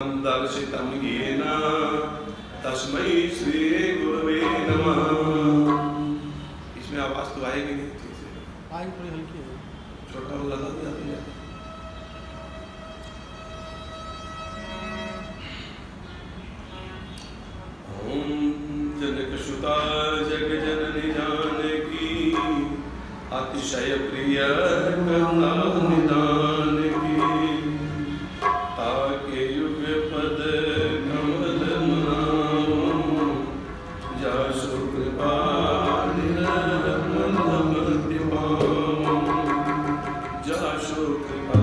दर्शितं येन तस्मै श्री गुरवे नमः। इसमें आवाज तो आएगी नहीं, ठीक से आएगी, थोड़ी हल्की है, छोटा वाला लगा दिया भैया। ओम जनक सुता जग जननी जानकी अतिशय प्रिय करुणा निदान की ताके युग पद कमल मनाओ जासु कृपा निरमल पाओ जासु कृपा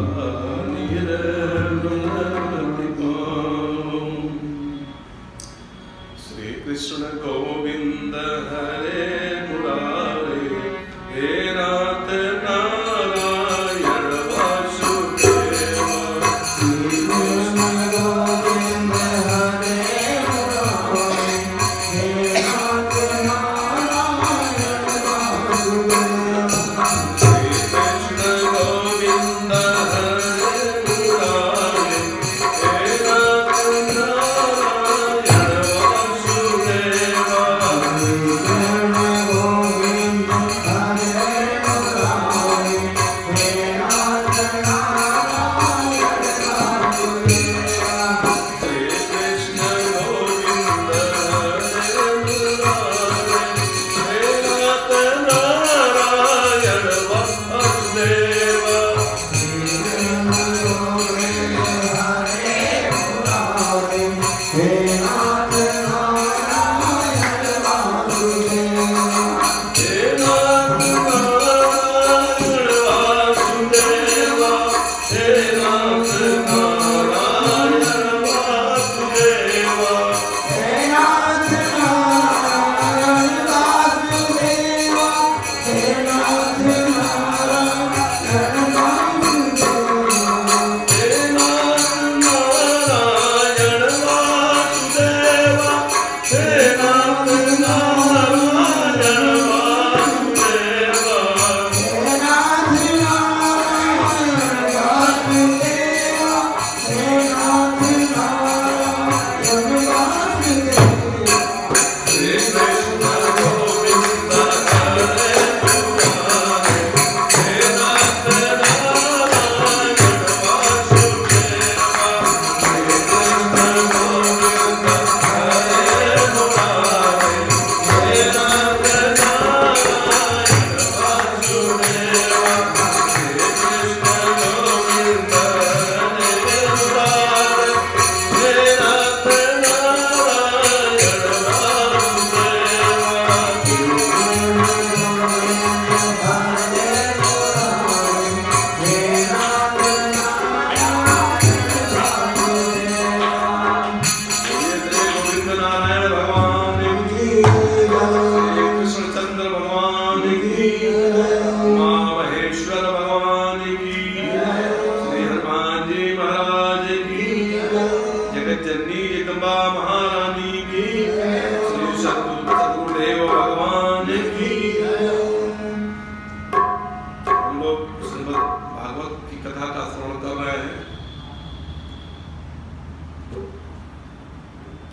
निरमल पाओ। श्री कृष्ण गोविंद हरे मुरारे हे नाथ नारायण वासुदेव। श्री कृष्ण गोविंद हरे मुरारे हे नाथ नारायण वासुदेव। श्री कृष्ण गोविंद हरे मुरारे हे नाथ नारायण वासुदेव।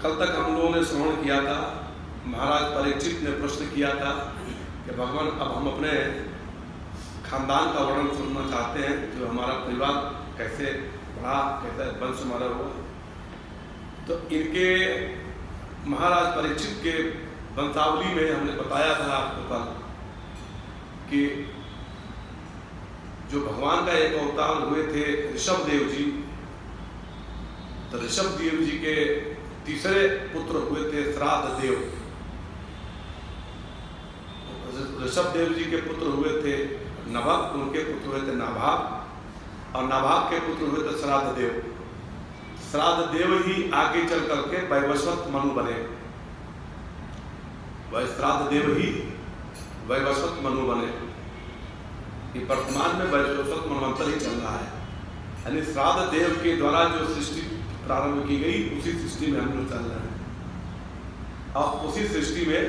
कल तक हम लोगों ने श्रवण किया था, महाराज परीक्षित ने प्रश्न किया था कि भगवान अब हम अपने खानदान का वर्णन सुनना चाहते हैं, जो हमारा परिवार कैसे बढ़ा, कैसे वंश हमारा हुआ। तो इनके महाराज परीक्षित के वंशावली में हमने बताया था आपको कल कि जो भगवान का एक अवतार हुए थे ऋषभ देव जी, तो ऋषभ देव जी के तीसरे पुत्र हुए थे श्राद्ध देव। ऋषभ देव जी के पुत्र हुए थे नभक, उनके पुत्र हुए थे नाभाग, और नाभाग के पुत्र हुए थे श्राद्ध देव। श्राद्ध देव ही आगे चल करके वैवस्वत मनु बने, वह श्राद्ध देव ही वैवस्वत मनु बने। ये वर्तमान में वैवस्वत मनवंतर ही चल रहा है, यानी श्राद्ध देव के द्वारा जो सृष्टि प्रारंभ की गई उसी सृष्टि में हम लोग चल रहे हैं, और उसी सृष्टि में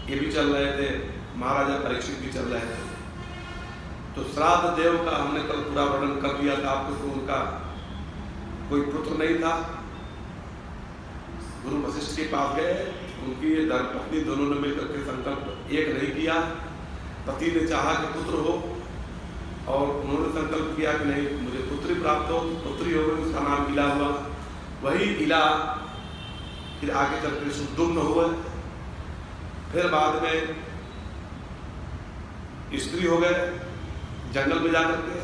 ये भी चल रहे थे, महाराजा परीक्षित भी चल रहे थे। तो श्राद्ध देव का हमने कल पूरा वर्णन कर दिया था आपको, तो उनका कोई पुत्र नहीं था। गुरु वशिष्ठ के पास गए, उनकी धर्मपत्नी दोनों ने मिलकर के संकल्प एक नहीं किया। पति ने चाहा कि पुत्र हो और उन्होंने संकल्प किया कि नहीं मुझे पुत्री प्राप्त हो, पुत्री हो गई, उसका नाम इला हुआ। वही इला फिर आगे चल कर सुदुम्न हुआ, फिर बाद में स्त्री हो गए जंगल में जाकर के।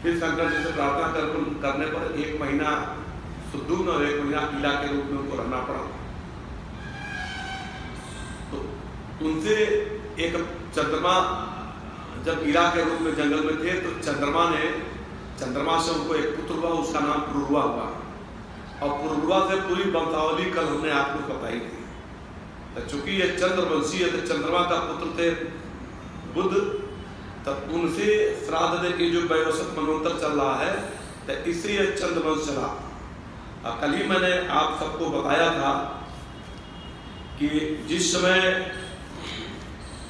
फिर शंकर जी से प्रार्थना करने पर 1 महीना सुदुम्न और 1 महीना इला के रूप में उनको रहना पड़ा। तो उनसे एक चंद्रमा जब इला के रूप में जंगल में थे तो चंद्रमा से उनको एक पुत्र हुआ, उसका नाम पुरुरवा हुआ। और पुरुरवा से पूरी वंशावली कल हमने आपको बताई थी। तो चूंकि ये चंद्रवंशी है तो चंद्रमा का पुत्र थे बुध, तब उनसे श्राद्ध दे के जो वैवस्वत मनवंतर चल रहा है तो इससे यह चंद्रवंश चला। कल ही मैंने आप सबको बताया था कि जिस समय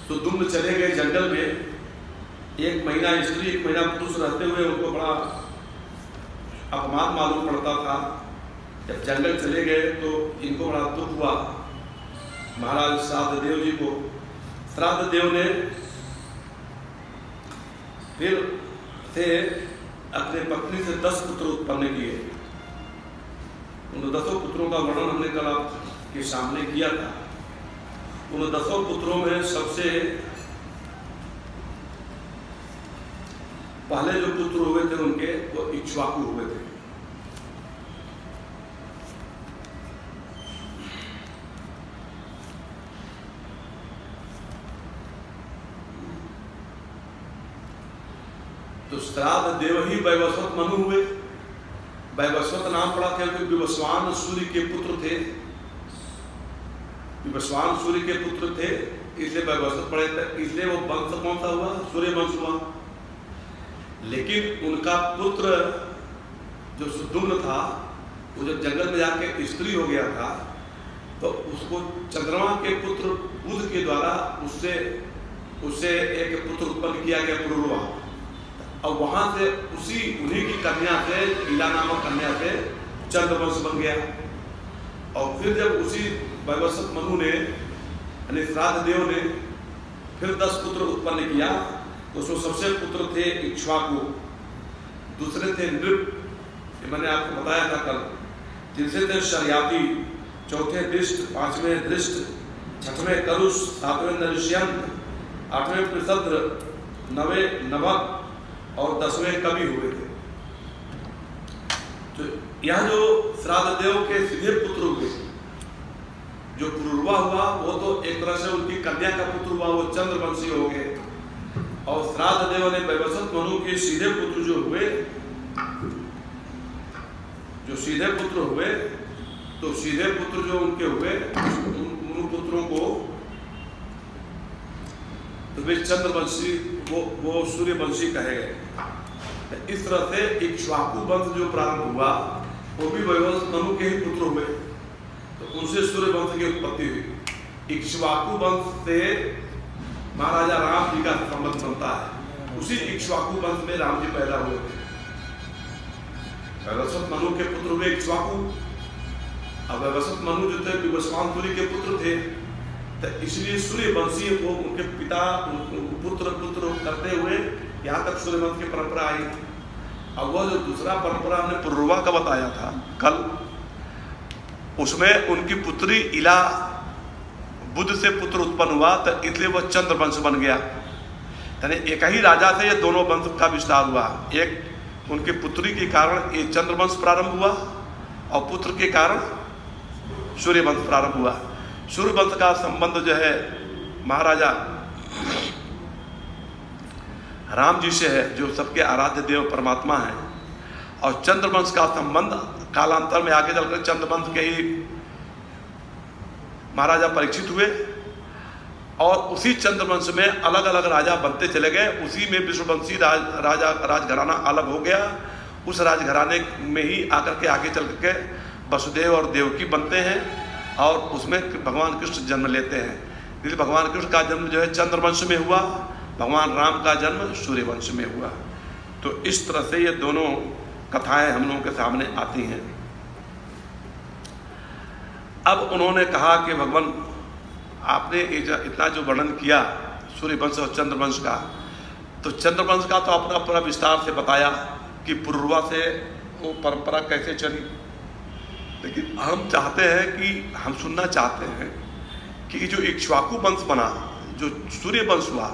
सुदुम्न चले गए जंगल में, 1 महीना स्त्री 1 महीना पुरुष रहते हुए उनको बड़ा अपमान मालूम पड़ता था। जब जंगल चले गए तो इनको बड़ा दुख हुआ महाराज श्राद्ध देव जी को। श्राद्ध देव ने फिर से अपने पत्नी से 10 पुत्र उत्पन्न किए। उन 10 पुत्रों का वर्णन हमने कल आपके सामने किया था। उन 10 पुत्रों में सबसे पहले जो पुत्र हुए थे उनके वो इक्ष्वाकु हुए थे। तो श्राद्ध देव ही वैवस्वत मनु हुए। वैवस्वत नाम पड़ा क्योंकि विवस्वान सूर्य के पुत्र थे। विवस्वान सूर्य के पुत्र थे इसलिए वैवस्वत पड़े थे। इसलिए वो वंश कौन सा हुआ? सूर्य वंश हुआ। लेकिन उनका पुत्र जो सुदुम्न था वो जब जंगल में जाके स्त्री हो गया था तो उसको चंद्रमा के पुत्र बुध के द्वारा उससे एक पुत्र उत्पन्न किया गया पुरुरवा। और वहां से उन्हीं की कन्या से इला नामक कन्या से चंद्रवंश बन गया। और फिर जब उसी वैवस्वत मनु ने यानी श्राद्ध देव ने फिर 10 पुत्र उत्पन्न किया तो उसमें सबसे पुत्र थे इक्ष्वाकु, दूसरे थे नृप, मैंने आपको बताया था कल, तीसरे थे शर्याति, चौथे दृष्ट, 5वें दृष्ट, 6वें करुष, 7वें नरिष्यंत, 8वें पृषद्र, 9वें नभक और 10वें कवि हुए थे। तो यह जो श्राद्ध देव के सीधे पुत्र हुए, जो पुरुरवा हुआ वो तो एक तरह से उनकी कन्या का पुत्र हुआ, वो चंद्रवंशी हो गए। और श्राद्ध देव ने वैवस्वत मनु के सीधे पुत्र जो हुए, तो सीधे पुत्र जो उनके हुए उन पुत्रों को तो वे चंद्रवंशी वो सूर्यवंशी कहे गए। इस तरह से इक्ष्वाकु वंश जो प्रारंभ हुआ वो भी वैवस्वत मनु के ही पुत्र हुए, तो उनसे सूर्यवंश की उत्पत्ति हुई। इक्ष्वाकु वंश से महाराजा राम जी का संबंध बनता है। उसी इक्ष्वाकु वंश में राम जी पैदा हुए थे। वैवस्वत मनु के पुत्र हुए इक्ष्वाकु। अब वैवस्वत मनु जो थे विवस्वान सूर्य के पुत्र थे, तो इसलिए सूर्यवंशी को उनके पिता पुत्र करते हुए यहाँ तक सूर्यवंश की परंपरा आई। अब वह जो दूसरा परंपरा हमने पुरुरवा का बताया था कल, उसमें उनकी पुत्री इला बुध से पुत्र उत्पन्न हुआ, तो इसलिए वह चंद्रवंश बन गया। यानी एक ही राजा से ये दोनों वंश का विस्तार हुआ। एक उनकी पुत्री के कारण ये चंद्रवंश प्रारंभ हुआ और पुत्र के कारण सूर्यवंश प्रारंभ हुआ। सूर्यवंश का संबंध जो है महाराजा राम जी से है, जो सबके आराध्य देव परमात्मा है। और चंद्रवंश का संबंध कालांतर में आगे चलकर चंद्रवंश के ही महाराजा परीक्षित हुए और उसी चंद्रवंश में अलग अलग राजा बनते चले गए। उसी में विष्णुवंशी राजघराना अलग हो गया। उस राजघराने में ही आकर के आगे चल के वसुदेव और देवकी बनते हैं और उसमें भगवान कृष्ण जन्म लेते हैं। इसलिए भगवान कृष्ण का जन्म जो है चंद्रवंश में हुआ, भगवान राम का जन्म सूर्यवंश में हुआ। तो इस तरह से ये दोनों कथाएं हम लोगों के सामने आती हैं। अब उन्होंने कहा कि भगवान आपने इतना जो वर्णन किया सूर्यवंश और चंद्रवंश का, तो चंद्रवंश का तो अपना पूरा विस्तार से बताया कि पूर्वा से वो परंपरा कैसे चली, लेकिन हम चाहते हैं कि हम सुनना चाहते हैं कि जो इक्ष्वाकु वंश बना, जो सूर्य वंश हुआ,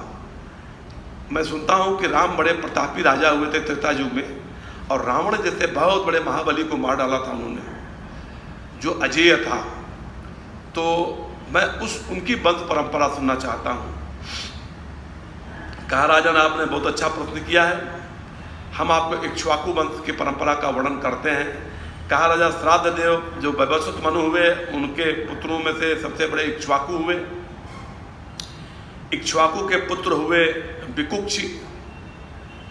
मैं सुनता हूँ कि राम बड़े प्रतापी राजा हुए थे त्रेता युग में, और रावण जैसे बहुत बड़े महाबली को मार डाला था उन्होंने, जो अजेय था। तो मैं उनकी वंश परंपरा सुनना चाहता हूँ। कहा राजन आपने बहुत अच्छा प्रश्न किया है, हम आपको इक्ष्वाकु वंश की परंपरा का वर्णन करते हैं। कहा राजा श्राद्ध देव जो वैवस्वत मनु हुए, उनके पुत्रों में से सबसे बड़े इक्ष्वाकु हुए। इक्ष्वाकु के पुत्र हुए विकुक्षी,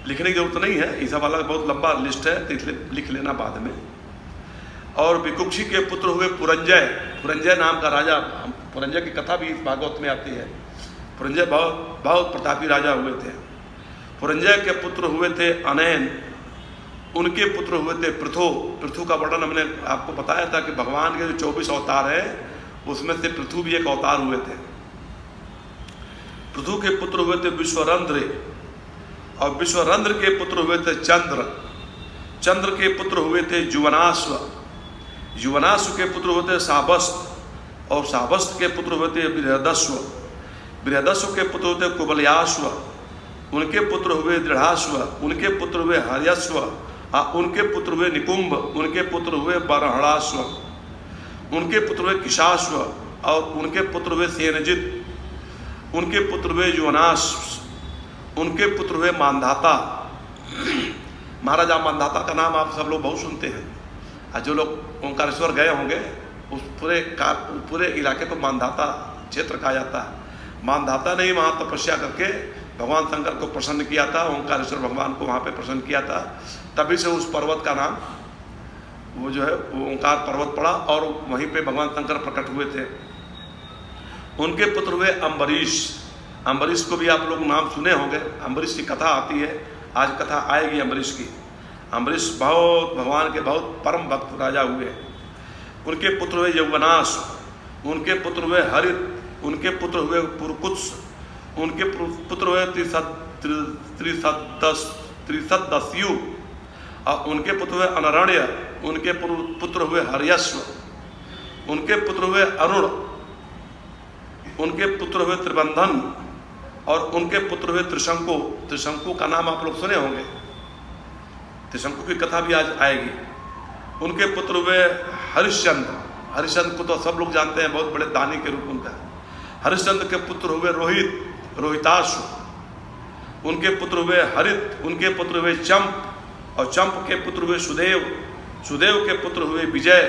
लिखने की जरूरत नहीं है, इस वाला बहुत लंबा लिस्ट है तो लिख लेना बाद में। और विकुक्षी के पुत्र हुए पुरंजय, पुरंजय नाम का राजा, पुरंजय की कथा भी इस भागवत में आती है। पुरंजय बहुत बहुत प्रतापी राजा हुए थे। पुरंजय के पुत्र हुए थे अनैन, उनके पुत्र हुए थे पृथु। पृथु का वर्णन हमने आपको बताया था कि भगवान के जो 24 अवतार है उसमें से पृथु भी एक अवतार हुए थे। पृथु के पुत्र हुए थे विश्वरंध्र, और विश्वरंध्र के पुत्र हुए थे चंद्र। चंद्र के पुत्र हुए थे जुवनाश्व, जुवनाश्व के पुत्र हुए थे साबस्त, और साबस्त के पुत्र हुए थे बृहदस्व। बृहदस्व के पुत्र हुए थे कुबलयाश्व, उनके पुत्र हुए दृढ़ाश्व, उनके पुत्र हुए हर्यश्व, उनके पुत्र हुए निकुंभ, उनके पुत्र हुए बरहणाश्व, उनके पुत्र हुए किशाश्व, और उनके पुत्र हुए सेनजित, उनके पुत्र हुए युवनाश, उनके पुत्र हुए मानधाता। महाराजा मानधाता का नाम आप सब लोग बहुत सुनते हैं, और जो लोग ओंकारेश्वर गए होंगे उस पूरे इलाके को मानधाता क्षेत्र कहा जाता है। मानधाता ने ही वहाँ तपस्या करके भगवान शंकर को प्रसन्न किया था, ओंकारेश्वर भगवान को वहाँ पे प्रसन्न किया था। तभी से उस पर्वत का नाम वो जो है वो ओंकार पर्वत पड़ा, और वहीं पे भगवान शंकर प्रकट हुए थे। उनके पुत्र हुए अम्बरीश। अम्बरीश को भी आप लोग नाम सुने होंगे, अम्बरीश की कथा आती है, आज कथा आएगी अम्बरीश की। अम्बरीश बहुत भगवान के बहुत परम भक्त राजा हुए। उनके पुत्र हुए यौवनाश, उनके पुत्र हुए हरित, उनके पुत्र हुए पुरकुत्स, उनके पुत्र हुए त्रिसदस्यु, और उनके पुत्र हुए अनरण्य, उनके पुत्र हुए हर्यश्व, उनके पुत्र हुए अरुण, उनके पुत्र हुए त्रिबंधन, और उनके पुत्र हुए त्रिशंकु। त्रिशंकु का नाम आप लोग सुने होंगे, त्रिशंकु की कथा भी आज आएगी। उनके पुत्र हुए हरिश्चंद्र, हरिश्चंद्र को तो सब लोग जानते हैं, बहुत बड़े दानी के रूप उनका। हरिश्चंद्र के पुत्र हुए रोहित, रोहिताश्व, उनके पुत्र हुए हरित, उनके पुत्र हुए चंप, और चंप के पुत्र हुए सुदेव, सुदेव के पुत्र हुए विजय।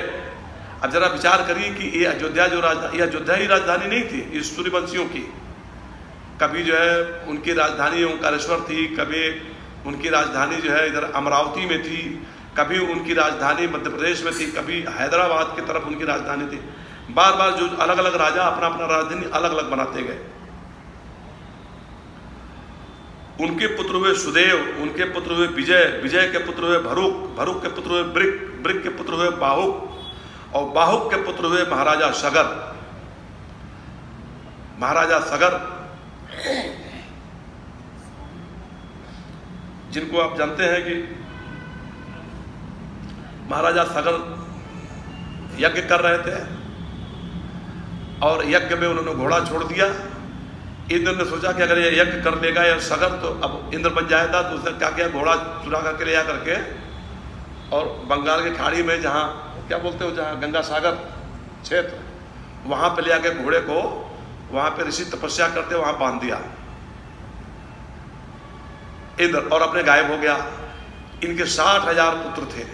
अब जरा विचार करिए कि ये अयोध्या जो राजधानी, ये अयोध्या ही राजधानी नहीं थी इस सूर्यवंशियों की। कभी जो है उनकी राजधानी ओंकारेश्वर थी, कभी उनकी राजधानी जो है इधर अमरावती में थी, कभी उनकी राजधानी मध्य प्रदेश में थी, कभी हैदराबाद की तरफ उनकी राजधानी थी। बार बार जो अलग अलग राजा अपना अपना राजधानी अलग अलग बनाते गए। उनके पुत्र हुए सुदेव, उनके पुत्र हुए विजय, विजय के पुत्र हुए भरुक, भरुक के पुत्र हुए ब्रिक, ब्रिक के पुत्र हुए बाहुक, और बाहुक के पुत्र हुए महाराजा सगर। महाराजा सगर जिनको आप जानते हैं कि महाराजा सगर यज्ञ कर रहे थे, और यज्ञ में उन्होंने घोड़ा छोड़ दिया। इंद्र ने सोचा कि अगर ये यज्ञ कर लेगा या सगर तो अब इंद्र बन जाएगा, तो उसने क्या किया, घोड़ा चुरा करके ले जा करके और बंगाल की खाड़ी में जहाँ क्या बोलते हो, जहाँ गंगा सागर क्षेत्र, वहाँ पे ले आके घोड़े को वहाँ पे ऋषि तपस्या करते वहाँ बांध दिया इंद्र, और अपने गायब हो गया। इनके 60,000 पुत्र थे।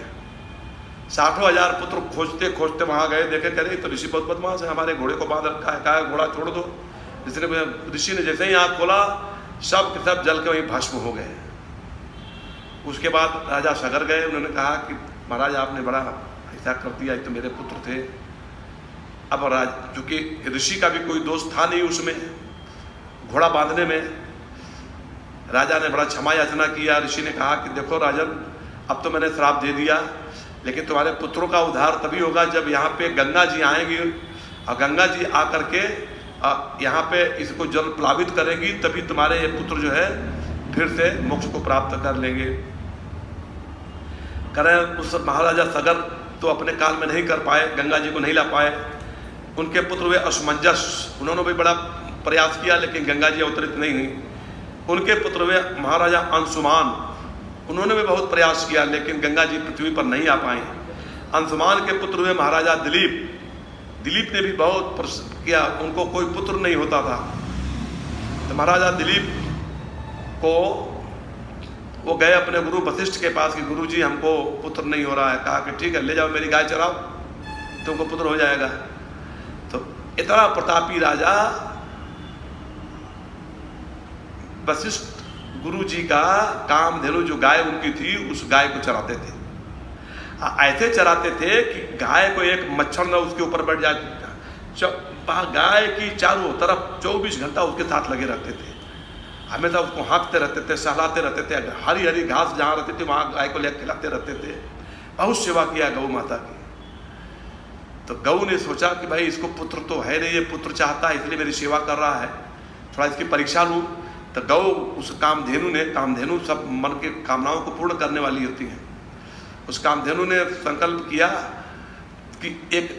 60,000 पुत्र खोजते खोजते वहाँ गए, देखे कह रहे तो ऋषि बहुत बदमाश है, हमारे घोड़े को बांध रखा है, कहा घोड़ा छोड़ दो। इसलिए ऋषि ने जैसे ही आँख खोला, सब के सब जल के वहीं भस्म हो गए। उसके बाद राजा सगर गए, उन्होंने कहा कि महाराज आपने बड़ा ऐसा कर दिया, तो मेरे पुत्र थे। अब राज चूँकि ऋषि का भी कोई दोष था नहीं उसमें, घोड़ा बांधने में, राजा ने बड़ा क्षमा याचना किया। ऋषि ने कहा कि देखो राजन, अब तो मैंने श्राप दे दिया, लेकिन तुम्हारे पुत्रों का उद्धार तभी होगा जब यहाँ पे गंगा जी आएंगी और गंगा जी आकर के यहाँ पे इसको जल प्लावित करेंगी, तभी तुम्हारे ये पुत्र जो है फिर से मोक्ष को प्राप्त कर लेंगे। करें उस महाराजा सगर तो अपने काल में नहीं कर पाए, गंगा जी को नहीं ला पाए। उनके पुत्र हुए असमंजस, उन्होंने भी बड़ा प्रयास किया लेकिन गंगा जी अवतरित नहीं हुई। उनके पुत्र हुए महाराजा अंशुमान, उन्होंने भी बहुत प्रयास किया लेकिन गंगा जी पृथ्वी पर नहीं आ पाए। अंशुमान के पुत्र हुए महाराजा दिलीप, दिलीप ने भी बहुत किया, उनको कोई पुत्र नहीं होता था। तो महाराजा दिलीप को वो गए अपने गुरु वशिष्ठ के पास कि गुरु जी हमको पुत्र नहीं हो रहा है। कहा कि ठीक है, ले जाओ मेरी गाय चराओ, तुमको पुत्र हो जाएगा। तो इतना प्रतापी राजा वशिष्ठ गुरु जी का कामधेनु जो गाय उनकी थी उस गाय को चराते थे। ऐसे चराते थे कि गाय को एक मच्छर न उसके ऊपर बैठ जाए। गाय की चारों तरफ 24 घंटा उसके साथ लगे रहते थे, हमेशा उसको हाँकते रहते थे, सहलाते रहते थे। हरी हरी घास जहाँ रहती थी वहाँ गाय को लेकर खिलाते रहते थे। बहुत सेवा किया गौ माता की। तो गौ ने सोचा कि भाई इसको पुत्र तो है नहीं, ये पुत्र चाहता है इसलिए मेरी सेवा कर रहा है, थोड़ा इसकी परीक्षा लूँ। तो गौ उस कामधेनु ने, कामधेनु सब मन के कामनाओं को पूर्ण करने वाली होती हैं, उस कामधेनु ने संकल्प किया कि एक,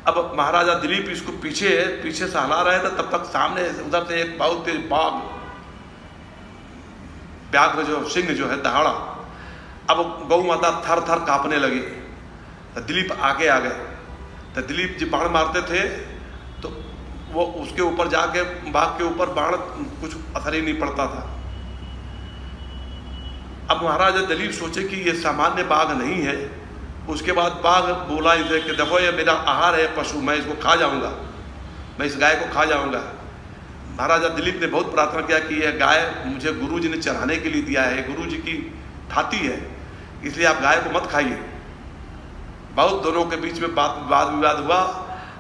अब महाराजा दिलीप इसको पीछे पीछे सहला रहे थे, तब तक सामने उधर से एक बहुत तेज बाघ, व्याघ्र जो सिंह जो है दहाड़ा। अब गौ माता थर थर कांपने लगी। तो दिलीप आगे आ गए। तो दिलीप जी बाण मारते थे तो वो उसके ऊपर जाके बाघ के ऊपर बाण कुछ असर ही नहीं पड़ता था। अब महाराजा दिलीप सोचे कि ये सामान्य बाघ नहीं है। उसके बाद बाघ बोला इसे कि देखो ये मेरा आहार है पशु, मैं इसको खा जाऊंगा, मैं इस गाय को खा जाऊंगा। महाराजा दिलीप ने बहुत प्रार्थना किया कि यह गाय मुझे गुरु जी ने चढ़ाने के लिए दिया है, गुरु जी की थाती है, इसलिए आप गाय को मत खाइए। बहुत दोनों के बीच में वाद विवाद हुआ।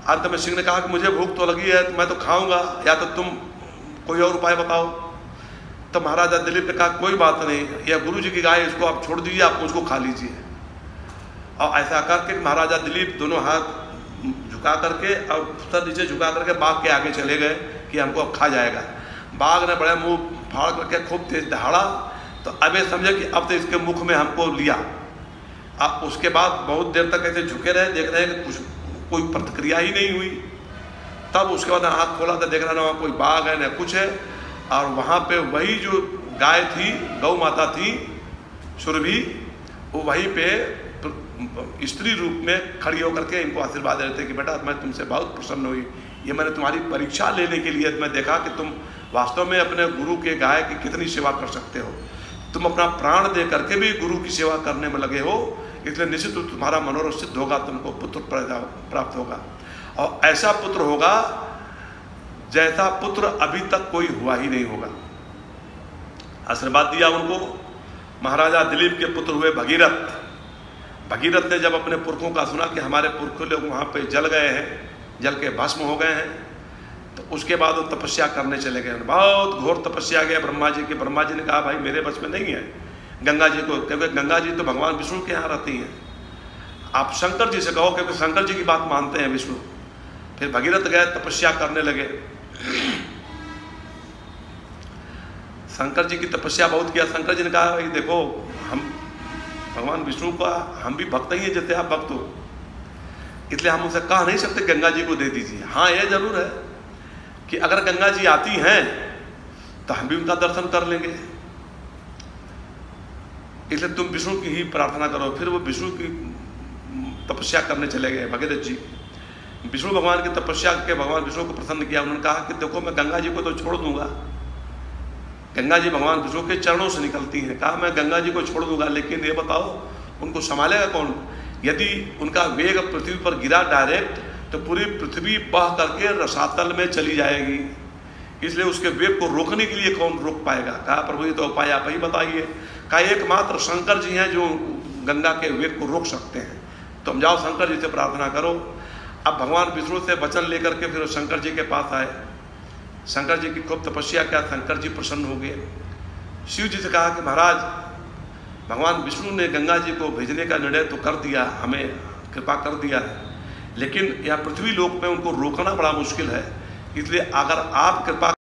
अंत में सिंह ने कहा कि मुझे भूख तो लगी है, तो मैं तो खाऊंगा, या तो तुम कोई और उपाय बताओ। तो महाराजा दिलीप ने कहा कोई बात नहीं, यह गुरु जी की गाय, इसको आप छोड़ दीजिए, आप मुझको खा लीजिए। और ऐसा करके महाराजा दिलीप दोनों हाथ झुका करके और सर नीचे झुका करके बाघ के आगे चले गए कि हमको अब खा जाएगा। बाघ ने बड़े मुंह फाड़ करके खूब तेज दहाड़ा। तो अब ये समझे कि अब तो इसके मुख में हमको लिया। अब उसके बाद बहुत देर तक ऐसे झुके रहे, देख रहे कि कुछ कोई प्रतिक्रिया ही नहीं हुई। तब उसके बाद आँख खोला तो देख रहा ना वहाँ कोई बाघ है न कुछ है। और वहाँ पे वही जो गाय थी, गौ माता थी सुरभि, वो वहीं पे स्त्री रूप में खड़ी होकर के इनको आशीर्वाद दे रहे थे कि बेटा मैं तुमसे बहुत प्रसन्न हुई, ये मैंने तुम्हारी परीक्षा लेने के लिए मैं देखा कि तुम वास्तव में अपने गुरु के गाय की कितनी सेवा कर सकते हो। तुम अपना प्राण दे करके भी गुरु की सेवा करने में लगे हो, इसलिए निश्चित रूप तुम्हारा मनोरथ सिद्ध होगा, तुमको पुत्र प्राप्त होगा। और ऐसा पुत्र होगा जैसा पुत्र अभी तक कोई हुआ ही नहीं होगा। आशीर्वाद दिया उनको। महाराजा दिलीप के पुत्र हुए भगीरथ। भगीरथ ने जब अपने पुरखों का सुना कि हमारे पुरख लोग वहाँ पे जल गए हैं, जल के भस्म हो गए हैं, तो उसके बाद वो तपस्या करने चले गए। बहुत घोर तपस्या गया ब्रह्मा जी की। ब्रह्मा जी ने कहा भाई मेरे बस में नहीं है गंगा जी को, क्योंकि गंगा जी तो भगवान विष्णु के यहाँ रहती हैं, आप शंकर जी से कहो क्योंकि शंकर जी की बात मानते हैं विष्णु। फिर भगीरथ गए, तपस्या करने लगे। शंकर जी की तपस्या बहुत किया। शंकर जी ने कहा भाई देखो हम भगवान विष्णु का हम भी भक्त ही हैं जैसे आप भक्त हो, इसलिए हम उनसे कह नहीं सकते गंगा जी को दे दीजिए। हाँ यह जरूर है कि अगर गंगा जी आती हैं तो हम भी उनका दर्शन कर लेंगे, इसलिए तुम विष्णु की ही प्रार्थना करो। फिर वो विष्णु की तपस्या करने चले गए भगीरथ जी। विष्णु भगवान की तपस्या के भगवान विष्णु को प्रसन्न किया। उन्होंने कहा कि देखो मैं गंगा जी को तो छोड़ दूंगा, गंगा जी भगवान विष्णु के चरणों से निकलती हैं। कहा मैं गंगा जी को छोड़ दूंगा, लेकिन ये बताओ उनको संभालेगा कौन? यदि उनका वेग पृथ्वी पर गिरा डायरेक्ट तो पूरी पृथ्वी बह करके रसातल में चली जाएगी, इसलिए उसके वेग को रोकने के लिए कौन रोक पाएगा? कहा प्रभु ये तो उपाय आप ही बताइए। कहा एकमात्र शंकर जी हैं जो गंगा के वेग को रोक सकते हैं, तुम जाओ शंकर जी से प्रार्थना करो। अब भगवान विष्णु से वचन लेकर के फिर शंकर जी के पास आए। शंकर जी की खूब तपस्या किया, शंकर जी प्रसन्न हो गए। शिव जी से कहा कि महाराज भगवान विष्णु ने गंगा जी को भेजने का निर्णय तो कर दिया, हमें कृपा कर दिया है, लेकिन यह पृथ्वी लोक में उनको रोकना बड़ा मुश्किल है। इसलिए अगर आप कृपा